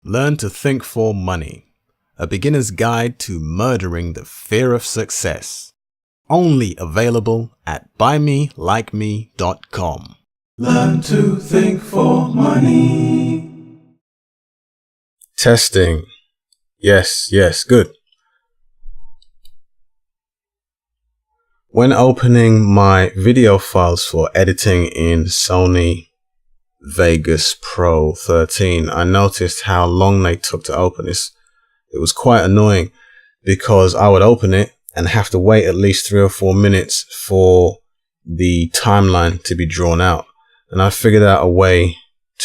Learn to Think for Money, a beginner's guide to murdering the fear of success. Only available at buymelikeme.com. Learn to think for money. Testing. Yes, good. When opening my video files for editing in Sony Vegas Pro 13, I noticed how long they took to open this. It was quite annoying because I would open it and have to wait at least 3 or 4 minutes for the timeline to be drawn out. And I figured out a way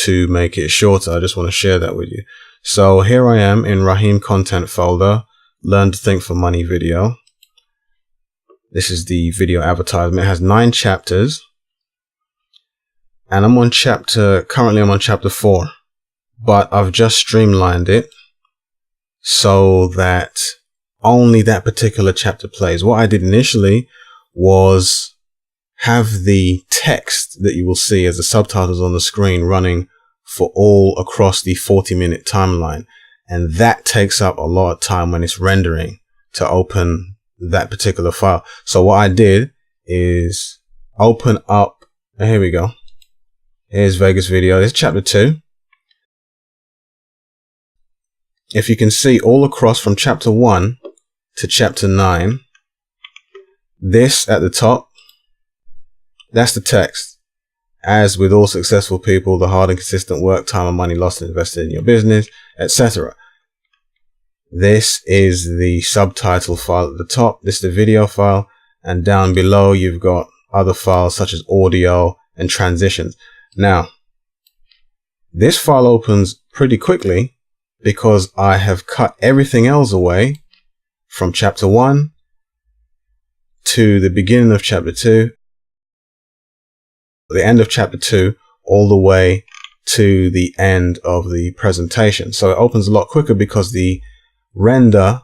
to make it shorter. I just want to share that with you. So here I am in Raheem content folder, Learn to Think for Money video. This is the video advertisement. It has 9 chapters. And currently I'm on chapter 4, but I've just streamlined it so that only that particular chapter plays. What I did initially was have the text that you will see as the subtitles on the screen running for all across the 40-minute timeline. And that takes up a lot of time when it's rendering to open that particular file. So what I did is open up, here we go. Here's Vegas video. This is chapter 2. If you can see all across from chapter 1 to chapter 9, this at the top, that's the text. As with all successful people, the hard and consistent work, time and money lost and invested in your business, etc. This is the subtitle file at the top. This is the video file. And down below, you've got other files such as audio and transitions. Now, this file opens pretty quickly because I have cut everything else away from chapter 1 to the beginning of chapter 2, the end of chapter 2, all the way to the end of the presentation. So it opens a lot quicker because the render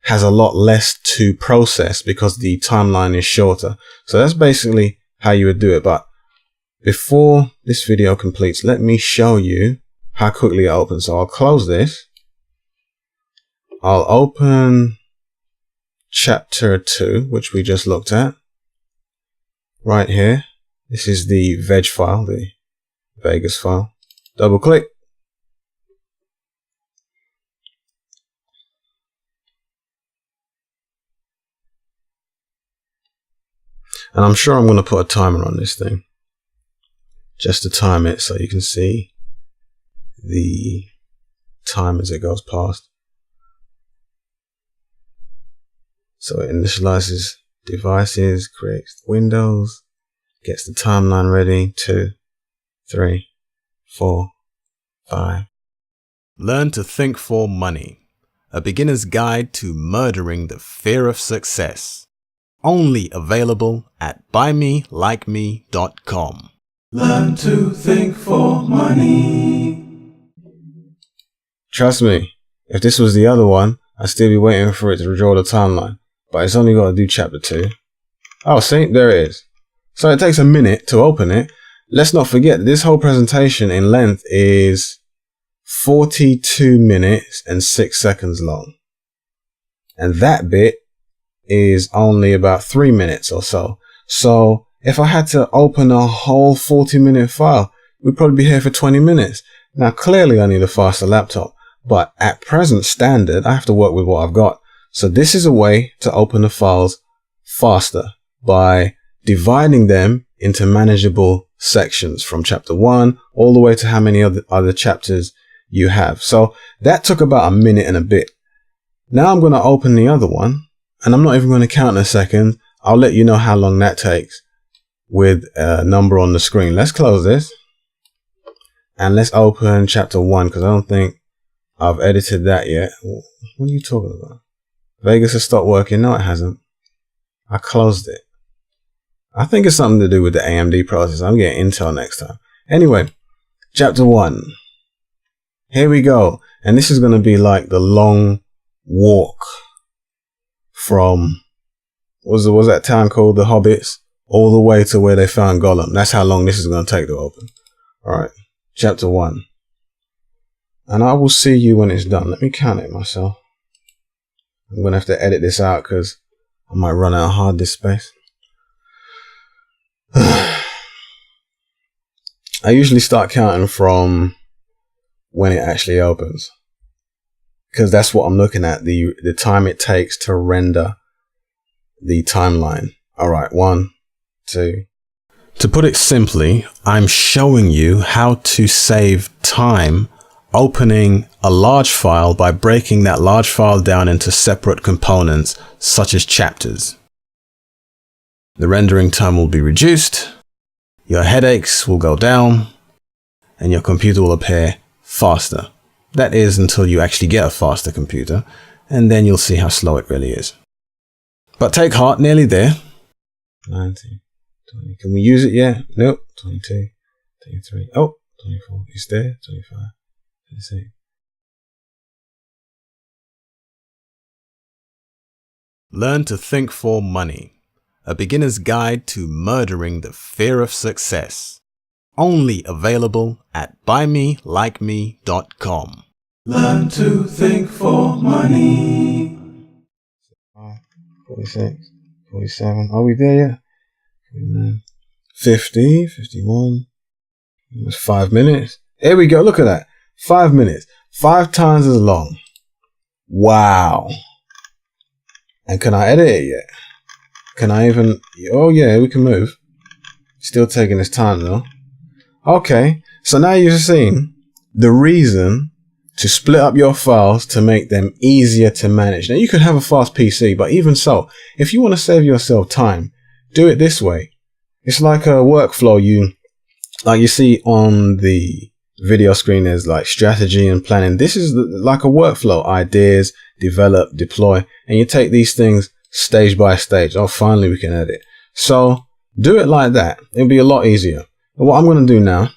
has a lot less to process because the timeline is shorter. So that's basically how you would do it. But before this video completes, let me show you how quickly it opens. So I'll close this. I'll open chapter 2, which we just looked at right here. This is the veg file, the Vegas file. Double click. And I'm sure I'm going to put a timer on this thing, just to time it so you can see the time as it goes past. So it initializes devices, creates windows, gets the timeline ready. 2, 3, 4, 5. Learn to Think for Money, a beginner's guide to murdering the fear of success. Only available at buymelikeme.com. Learn to think for money. Trust me, if this was the other one, I'd still be waiting for it to draw the timeline. But it's only got to do chapter 2. Oh, see, there it is. So it takes a minute to open it. Let's not forget this whole presentation in length is 42 minutes and 6 seconds long. And that bit is only about 3 minutes or so. So if I had to open a whole 40-minute file, we'd probably be here for 20 minutes. Now, clearly I need a faster laptop, but at present standard, I have to work with what I've got. So this is a way to open the files faster by dividing them into manageable sections from chapter 1 all the way to how many other chapters you have. So that took about a minute and a bit. Now I'm going to open the other one, and I'm not even going to count in a second. I'll let you know how long that takes with a number on the screen. Let's close this and let's open chapter 1 because I don't think I've edited that yet. What are you talking about? Vegas has stopped working. No, it hasn't. I closed it. I think it's something to do with the AMD process. I'm getting Intel next time. Anyway, chapter 1. Here we go. And this is going to be like the long walk from, what was that town called? The Hobbits, all the way to where they found Gollum. That's how long this is going to take to open. All right. Chapter 1. And I will see you when it's done. Let me count it myself. I'm going to have to edit this out because I might run out of hard disk space. I usually start counting from when it actually opens, because that's what I'm looking at, the time it takes to render the timeline. All right, 1, 2. To put it simply, I'm showing you how to save time opening a large file by breaking that large file down into separate components, such as chapters. The rendering time will be reduced, your headaches will go down, and your computer will appear faster. That is until you actually get a faster computer, and then you'll see how slow it really is. But take heart, nearly there. 19, 20. Can we use it yet? Nope. 22, 23. Oh, 24. It's there. 25. 26. Learn to Think for Money. A beginner's guide to murdering the fear of success. Only available at buymelikeme.com. Learn to think for money. 46, 47. Are we there yet? 49, 50, 51. It was 5 minutes. Here we go. Look at that. 5 minutes. 5 times as long. Wow. And can I edit it yet? Can I even? Oh yeah, we can move. Still taking its time though. Okay. So now you've seen the reason to split up your files to make them easier to manage. Now you could have a fast PC, but even so, if you want to save yourself time, do it this way. It's like a workflow like you see on the video screen. There's like strategy and planning. This is like a workflow: ideas, develop, deploy, and you take these things stage by stage. Oh, finally we can edit. So do it like that. It'll be a lot easier. And what I'm going to do now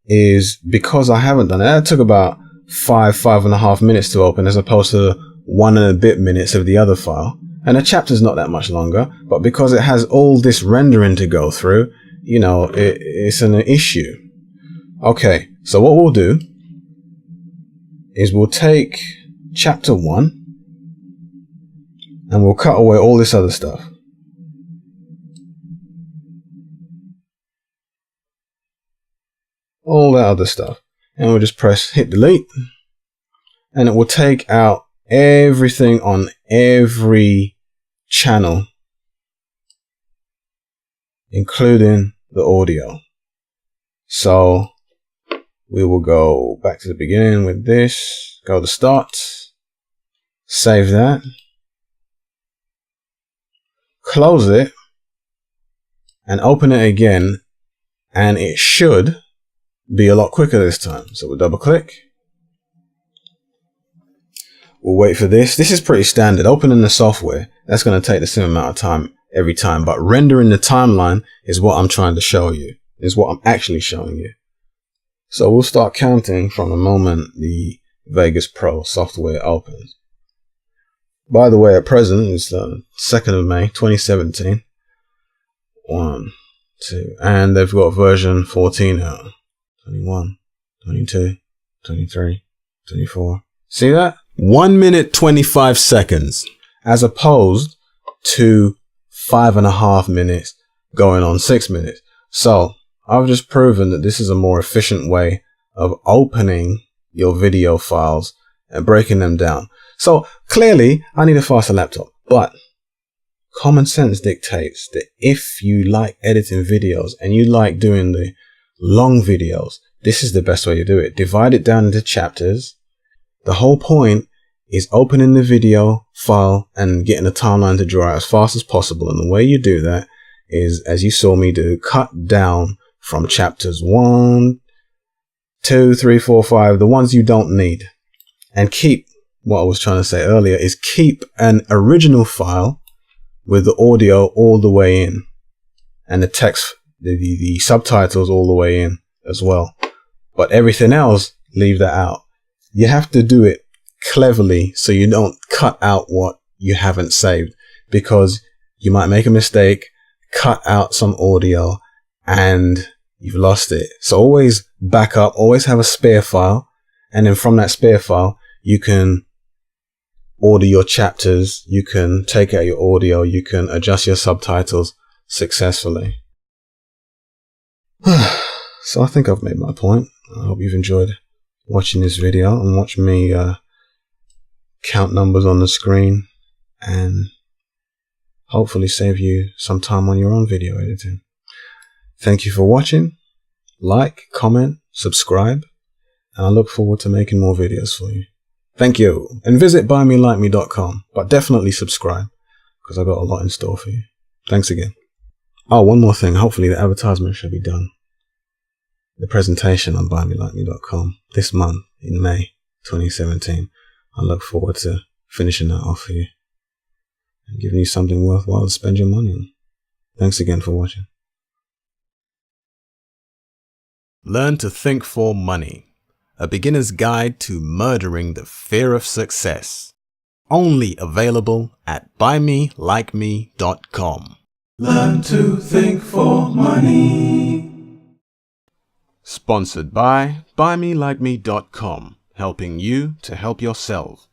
is, because I haven't done it, that took about 5.5 minutes to open, as opposed to 1 and a bit minutes of the other file. And the chapter's not that much longer, but because it has all this rendering to go through, you know, it's an issue. Okay, so what we'll do is we'll take chapter 1 and we'll cut away all this other stuff. All that other stuff. And we'll just hit delete. And it will take out everything on every channel, including the audio. So we will go back to the beginning with this. Go to start. Save that. Close it. And open it again. And it should be a lot quicker this time. So we'll double click. We'll wait for this. This is pretty standard. Opening the software, that's going to take the same amount of time every time. But rendering the timeline is what I'm trying to show you. Is what I'm actually showing you. So we'll start counting from the moment the Vegas Pro software opens. By the way, at present, it's the 2nd of May, 2017. 1, 2. And they've got version 14 out. 21, 22, 23, 24. See that? 1 minute, 25 seconds, as opposed to 5.5 minutes going on 6 minutes. So I've just proven that this is a more efficient way of opening your video files and breaking them down. So clearly I need a faster laptop, but common sense dictates that if you like editing videos and you like doing the long videos, this is the best way to do it. Divide it down into chapters. The whole point is opening the video file and getting the timeline to draw out as fast as possible. And the way you do that is, as you saw me do, cut down from chapters 1, 2, 3, 4, 5, the ones you don't need. And keep, what I was trying to say earlier, is keep an original file with the audio all the way in. And the text, the subtitles all the way in as well. But everything else, leave that out. You have to do it cleverly so you don't cut out what you haven't saved, because you might make a mistake, cut out some audio, and you've lost it. So always back up, always have a spare file, And then from that spare file, you can order your chapters, you can take out your audio, you can adjust your subtitles successfully. So I think I've made my point. I hope you've enjoyed watching this video and watch me count numbers on the screen and hopefully save you some time on your own video editing. Thank you for watching. Like, comment, subscribe, and I look forward to making more videos for you. Thank you, and visit buymelikeme.com, but definitely subscribe because I've got a lot in store for you. Thanks again. Oh, one more thing. Hopefully the advertisement should be done. The presentation on buymelikeme.com this month in May 2017. I look forward to finishing that off for you and giving you something worthwhile to spend your money on. Thanks again for watching. Learn to Think for Money. A beginner's guide to murdering the fear of success. Only available at buymelikeme.com. Learn to think for money. Sponsored by buymelikeme.com, helping you to help yourself.